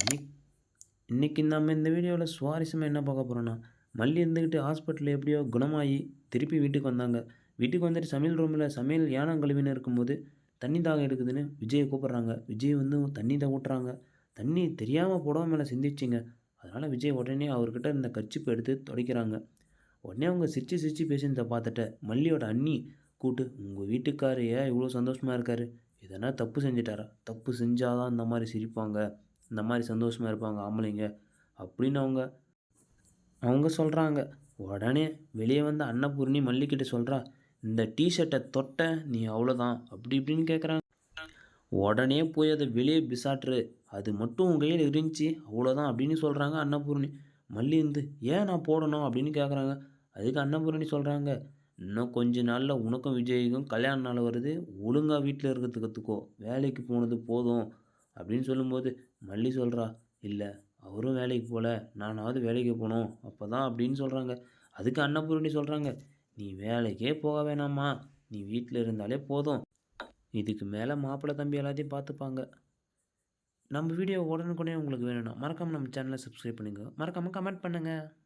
இன்னைக் இன்னைக்கு நம்ம இந்த வீடியோவில் சுவாரஸ்யமாக என்ன பார்க்க போகிறோன்னா, மல்லி இருந்துக்கிட்டு ஹாஸ்பிட்டலில் எப்படியோ குணமாகி திருப்பி வீட்டுக்கு வந்தாங்க. வீட்டுக்கு வந்துட்டு சமையல் ரூமில் சமையல் யானம் கழுவின்னு இருக்கும்போது தண்ணி தாகம் எடுக்குதுன்னு விஜயை கூப்பிட்றாங்க. விஜய் வந்து தண்ணி தான் ஊட்டுறாங்க. தண்ணி தெரியாமல் புடவ மேலே சிந்திச்சுங்க. அதனால் விஜய் உடனே அவர்கிட்ட இருந்த கர்ச்சீப்பை எடுத்து துடைக்கிறாங்க. உடனே அவங்க சிரிச்சு சிரிச்சு பேசினதை பார்த்துட்டு மல்லியோட அண்ணி கூட்டு, உங்கள் வீட்டுக்காரர் ஏன் இவ்வளோ சந்தோஷமாக இருக்காரு? எதனா தப்பு செஞ்சுட்டாரா? தப்பு செஞ்சால் தான் இந்த மாதிரி சிரிப்பாங்க, இந்த மாதிரி சந்தோஷமாக இருப்பாங்க ஆம்பளைங்க அப்படின்னு அவங்க அவங்க சொல்கிறாங்க. உடனே வெளியே வந்த அன்னபூர்ணி மல்லிக்கிட்ட சொல்கிறா, இந்த டீஷர்ட்டை தொட்ட நீ அவ்வளோதான் அப்படி இப்படின்னு கேட்குறாங்க. உடனே போய் அதை வெளியே பிசாட்டுரு, அது மட்டும் உன் கையில் இருந்துச்சு அவ்வளோதான் அப்படின்னு சொல்கிறாங்க அன்னபூர்ணி. மல்லி வந்து ஏன் நான் போடணும் அப்படின்னு கேட்குறாங்க. அதுக்கு அன்னபூர்ணி சொல்கிறாங்க, இன்னும் கொஞ்ச நாளில் உனக்கும் விஜய்க்கும் கல்யாண நாள் வருது, ஒழுங்காக வீட்டில் இருக்கிறதுக்கு கற்றுக்கோ, வேலைக்கு போனது போதும் அப்படின்னு சொல்லும்போது மல்லி சொல்கிறா, இல்லை அவரும் வேலைக்கு போகல, நானாவது வேலைக்கு போகணும் அப்போ தான் அப்படின்னு சொல்கிறாங்க. அதுக்கு அன்னபூர்ணி சொல்கிறாங்க, நீ வேலைக்கே போக வேணாம்மா, நீ வீட்டில் இருந்தாலே போதும், இதுக்கு மேலே மாப்பிள்ளை தம்பி எல்லாத்தையும் பார்த்துப்பாங்க. நம்ம வீடியோ உடனுக்குடனே உங்களுக்கு வேணும்னா மறக்காமல் நம்ம சேனலை சப்ஸ்கிரைப் பண்ணுங்கள், மறக்காமல் கமெண்ட் பண்ணுங்கள்.